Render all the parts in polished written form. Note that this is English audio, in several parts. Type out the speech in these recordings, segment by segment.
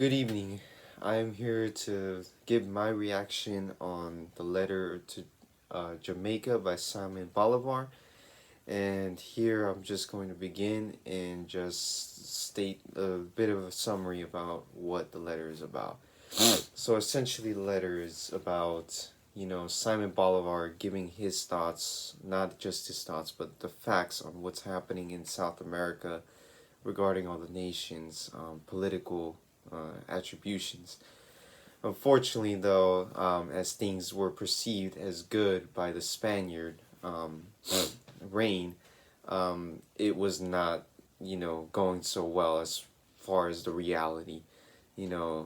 Good evening. I am here to give my reaction on the letter to Jamaica by Simon Bolivar. And here I'm just going to begin and just state a bit of a summary about what the letter is about. So essentially, the letter is about, Simon Bolivar giving his thoughts, not just his thoughts, but the facts on what's happening in South America regarding all the nations' political attributions. Unfortunately, though, as things were perceived as good by the Spaniard reign, it was not, going so well as far as the reality.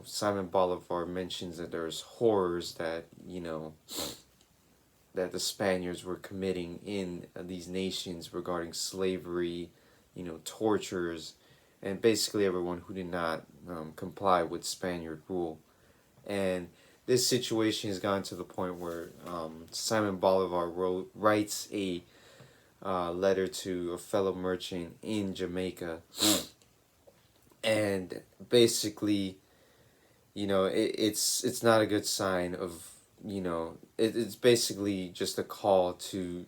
Simon Bolivar mentions that there's horrors that, that the Spaniards were committing in these nations regarding slavery, tortures, and basically everyone who did not comply with Spaniard rule. And this situation has gotten to the point where Simon Bolivar writes a letter to a fellow merchant in Jamaica, and basically, it's not a good sign of it's basically just a call to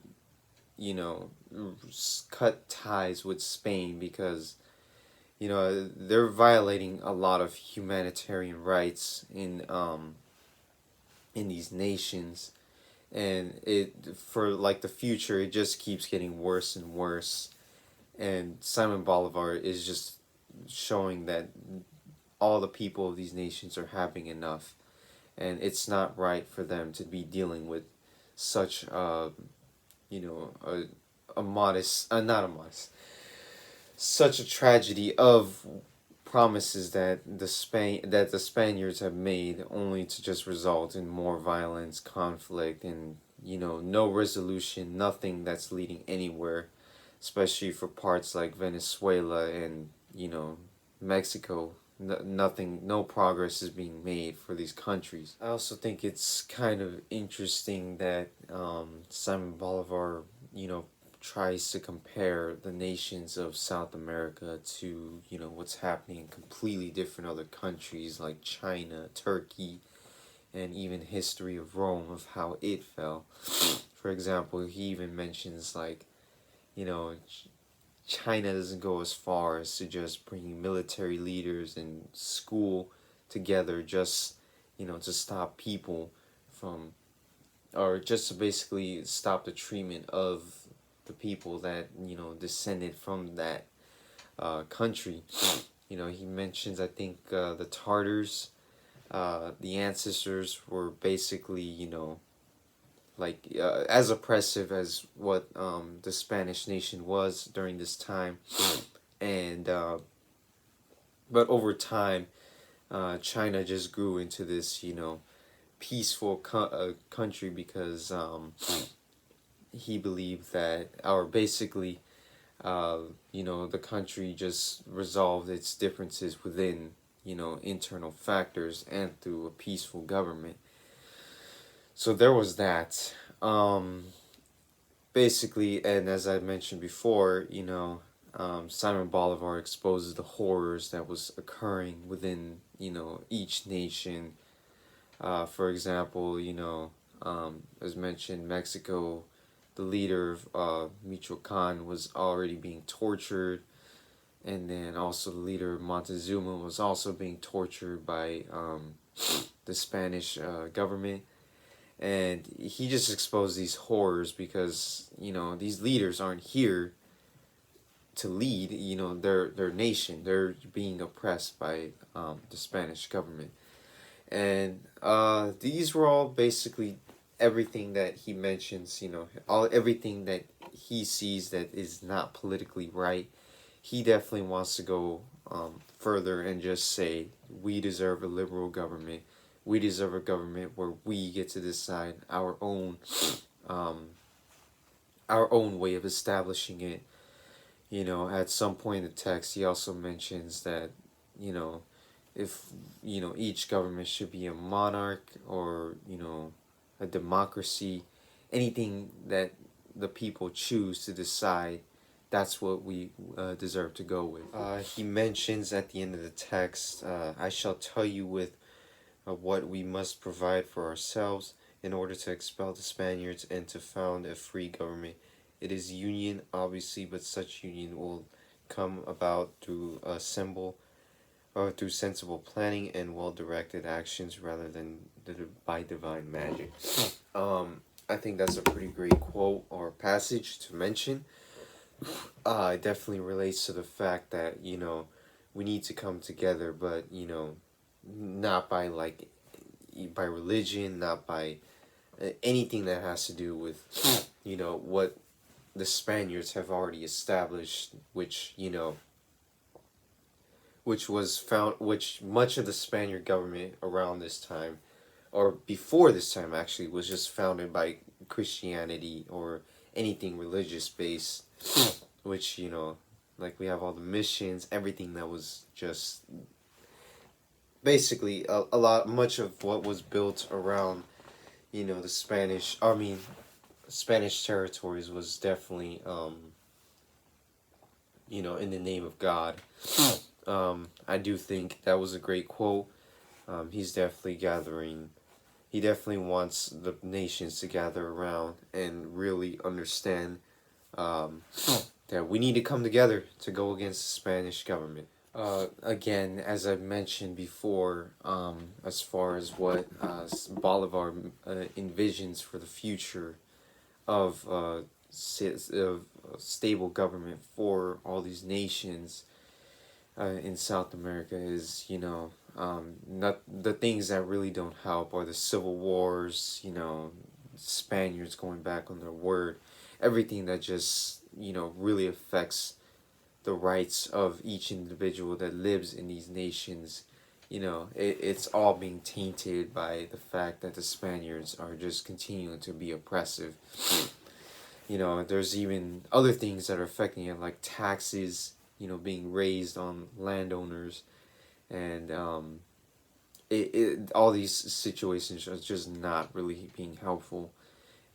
cut ties with Spain because they're violating a lot of humanitarian rights in these nations, and it for like the future it just keeps getting worse and worse. And Simon Bolivar is just showing that all the people of these nations are having enough, and it's not right for them to be dealing with such you know a modest not a modest such a tragedy of promises that the Spaniards have made, only to just result in more violence, conflict, and no resolution, nothing that's leading anywhere, especially for parts like Venezuela and Mexico. Nothing, no progress is being made for these countries. I also think it's kind of interesting that Simon Bolivar, tries to compare the nations of South America to, what's happening in completely different other countries like China, Turkey, and even history of Rome, of how it fell. For example, he even mentions like, you know, China doesn't go as far as to just bringing military leaders and school together just, to stop people from, or just to basically stop the treatment of the people that, descended from that country. He mentions, I think, the Tartars, the ancestors were basically, like as oppressive as what the Spanish nation was during this time, and but over time, China just grew into this peaceful country because he believed that, or basically, the country just resolved its differences within internal factors and through a peaceful government. So there was that. Basically, and as I mentioned before, Simon Bolivar exposes the horrors that was occurring within, each nation. For example, as mentioned, Mexico, the leader of Michoacan was already being tortured, and then also the leader of Montezuma was also being tortured by the Spanish government. And he just exposed these horrors because these leaders aren't here to lead their nation. They're being oppressed by the Spanish government, and these were all basically everything that he mentions. Everything that he sees that is not politically right. He definitely wants to go further and just say we deserve a liberal government. We deserve a government where we get to decide um, our own way of establishing it. At some point in the text, he also mentions that, if, each government should be a monarch or, a democracy, anything that the people choose to decide, that's what we deserve to go with. He mentions at the end of the text, I shall tell you with what we must provide for ourselves in order to expel the Spaniards and to found a free government. It is union, obviously, but such union will come about through a symbol or through sensible planning and well-directed actions rather than by divine magic. I think that's a pretty great quote or passage to mention. It definitely relates to the fact that, we need to come together, but, not by by religion, not by anything that has to do with, what the Spaniards have already established, which much of the Spaniard government around this time, or before this time actually, was just founded by Christianity or anything religious based, which, like we have all the missions, everything that was just basically much of what was built around, the Spanish territories was definitely, in the name of God. I do think that was a great quote. He's definitely gathering. He definitely wants the nations to gather around and really understand that we need to come together to go against the Spanish government. Again, as I mentioned before, as far as what Bolivar envisions for the future of stable government for all these nations in South America is, not the things that really don't help are the civil wars, Spaniards going back on their word, everything that just, really affects the rights of each individual that lives in these nations. It's all being tainted by the fact that the Spaniards are just continuing to be oppressive. There's even other things that are affecting it, like taxes, being raised on landowners, and all these situations are just not really being helpful.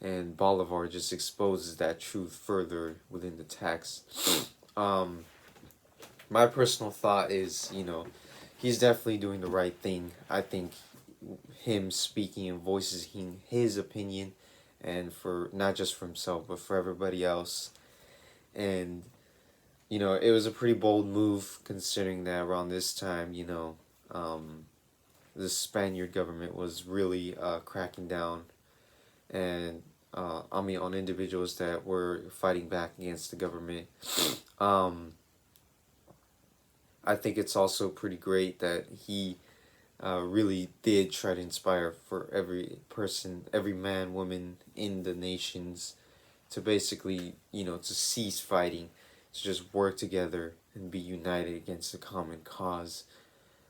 And Bolivar just exposes that truth further within the text. My personal thought is, he's definitely doing the right thing. I think him speaking and voicing his opinion, and for not just for himself but for everybody else. And it was a pretty bold move considering that around this time, the Spaniard government was really cracking down and on individuals that were fighting back against the government. I think it's also pretty great that he really did try to inspire for every person, every man, woman in the nations to basically, to cease fighting, to just work together and be united against a common cause.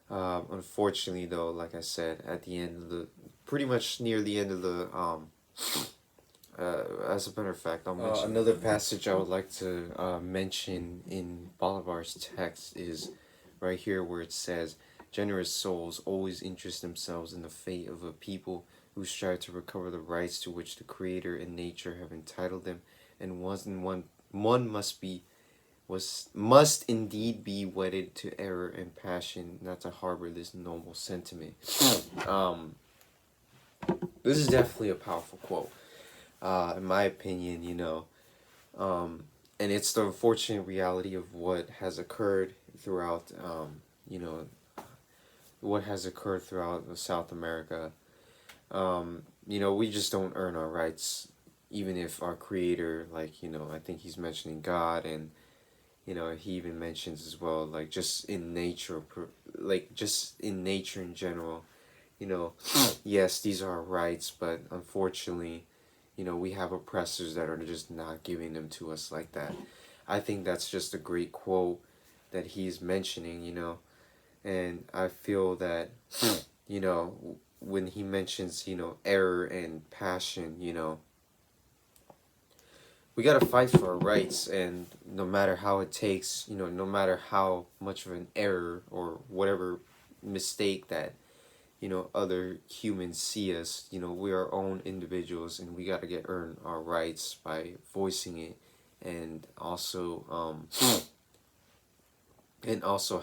Unfortunately, though, like I said, at the end of pretty much near the end of the, as a matter of fact, I'll mention another passage I would like to mention in Bolivar's text is right here where it says, "Generous souls always interest themselves in the fate of a people who strive to recover the rights to which the Creator and nature have entitled them, and one must indeed be wedded to error and passion, not to harbor this noble sentiment." This is definitely a powerful quote, in my opinion. And it's the unfortunate reality of what has occurred throughout, what has occurred throughout South America. We just don't earn our rights, even if our Creator, I think he's mentioning God, and he even mentions as well, just in nature, just in nature in general, yes, these are our rights, but unfortunately, we have oppressors that are just not giving them to us like that. I think that's just a great quote that he's mentioning, and I feel that, when he mentions, error and passion, we gotta fight for our rights, and no matter how it takes, no matter how much of an error or whatever mistake that, other humans see us, we are our own individuals, and we gotta earn our rights by voicing it and also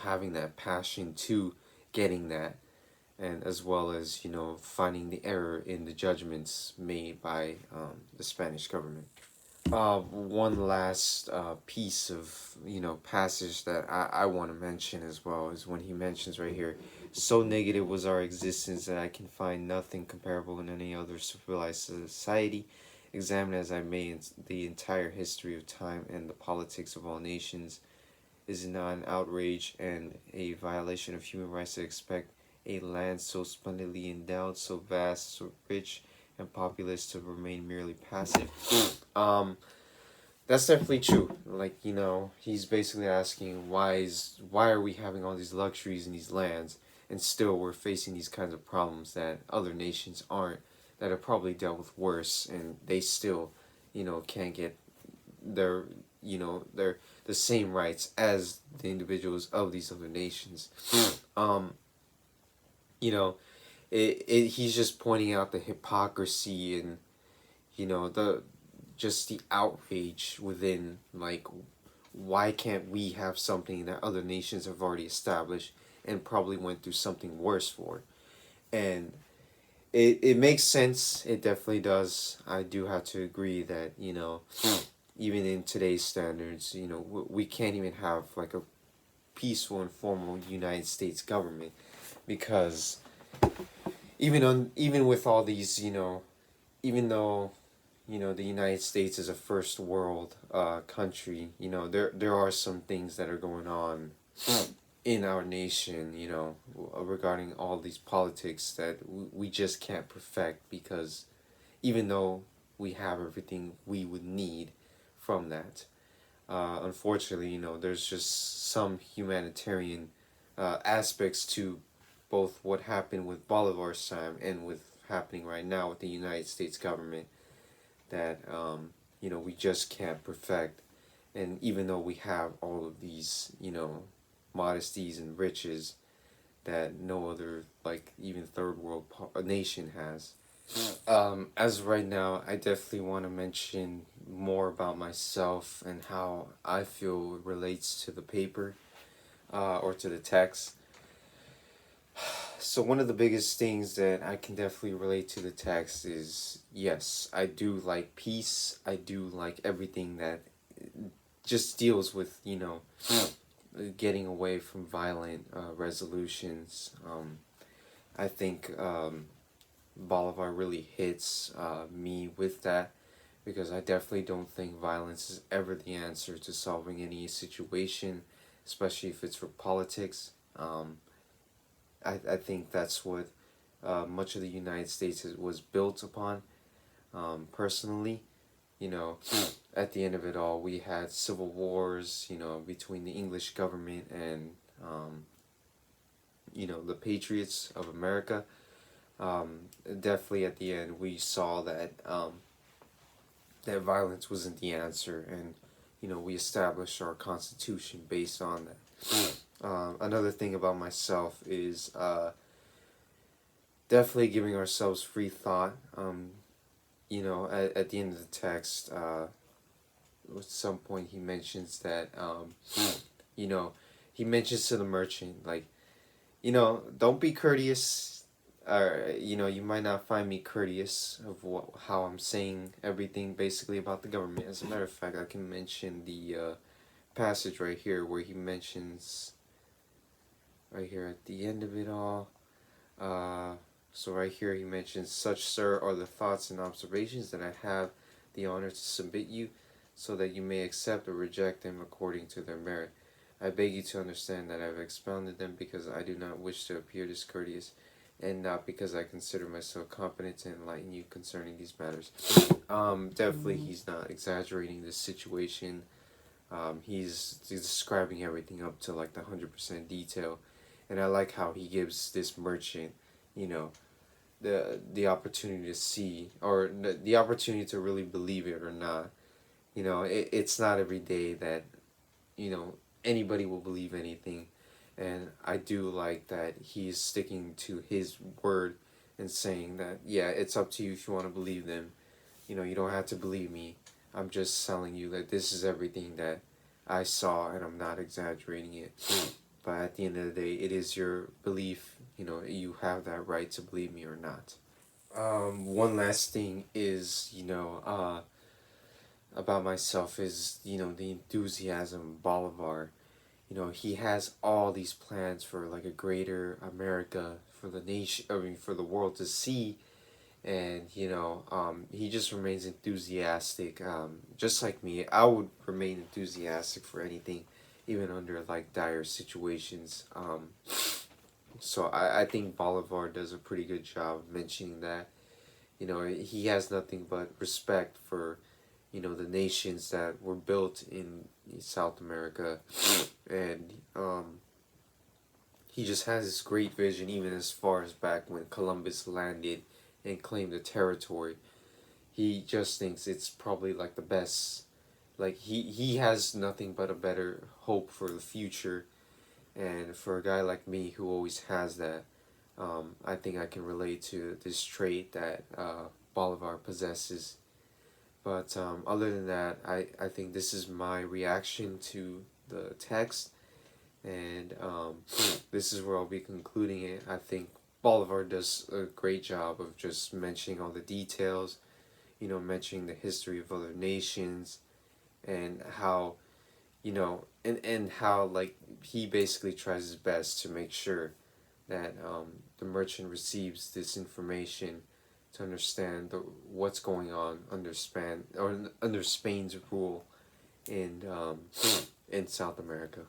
having that passion to getting that, and as well as finding the error in the judgments made by the Spanish government. One last piece of passage that I want to mention as well is when he mentions right here, so negative was our existence that I can find nothing comparable in any other civilized society. Examine as I may the entire history of time and the politics of all nations, is it not an outrage and a violation of human rights to expect a land so splendidly endowed, so vast, so rich and populous to remain merely passive? Um, that's definitely true. Like, he's basically asking why are we having all these luxuries in these lands and still we're facing these kinds of problems that other nations aren't, that have probably dealt with worse, and they still, can't get their their the same rights as the individuals of these other nations. um you know he's just pointing out the hypocrisy and the just the outrage within, like, why can't we have something that other nations have already established and probably went through something worse for? And it makes sense. It definitely does. I do have to agree that even in today's standards, we can't even have like a peaceful and formal United States government, because even with all these, even though the United States is a first world country, there are some things that are going on in our nation, regarding all these politics that we just can't perfect, because even though we have everything we would need from that, unfortunately, there's just some humanitarian aspects to both what happened with Bolivar's time and with happening right now with the United States government that we just can't perfect. And even though we have all of these modesties and riches that no other, like, even third world nation has. As of right now, I definitely want to mention more about myself and how I feel it relates to the paper, or to the text. So one of the biggest things that I can definitely relate to the text is, yes, I do like peace. I do like everything that just deals with, getting away from violent resolutions. I think Bolivar really hits me with that, because I definitely don't think violence is ever the answer to solving any situation, especially if it's for politics. I think that's what much of the United States was built upon. Personally, at the end of it all, we had civil wars, between the English government and, the patriots of America. Definitely at the end, we saw that that violence wasn't the answer, and we established our constitution based on that. Another thing about myself is definitely giving ourselves free thought. At the end of the text, at some point he mentions that, you know, he mentions to the merchant, like, don't be courteous. Or, you might not find me courteous of how I'm saying everything basically about the government. As a matter of fact, I can mention the passage right here where he mentions, right here at the end of it all. So right here he mentions, such, sir, are the thoughts and observations that I have the honor to submit you, so that you may accept or reject them according to their merit. I beg you to understand that I have expounded them because I do not wish to appear discourteous, and not because I consider myself competent to enlighten you concerning these matters. Definitely he's not exaggerating this situation. He's describing everything up to like the 100% detail, and I like how he gives this merchant, you know, the opportunity to see, or the opportunity to really believe it or not. It's not every day that anybody will believe anything, and I do like that he's sticking to his word and saying that, yeah, it's up to you if you want to believe them. You don't have to believe me. I'm just telling you that this is everything that I saw, and I'm not exaggerating it. But at the end of the day, it is your belief. You know, you have that right to believe me or not. One last thing is, about myself is, the enthusiasm Bolivar. He has all these plans for like a greater America for the nation, I mean, for the world to see. And, he just remains enthusiastic. Just like me, I would remain enthusiastic for anything, even under like dire situations. So I think Bolivar does a pretty good job mentioning that. He has nothing but respect for, the nations that were built in South America. And he just has this great vision, even as far as back when Columbus landed and claimed the territory. He just thinks it's probably like the best. Like he has nothing but a better hope for the future. And for a guy like me who always has that, I think I can relate to this trait that Bolivar possesses. But other than that, I think this is my reaction to the text. And this is where I'll be concluding it. I think Bolivar does a great job of just mentioning all the details, mentioning the history of other nations, and how, and how, like, he basically tries his best to make sure that the merchant receives this information to understand what's going on under Spain's rule in South America.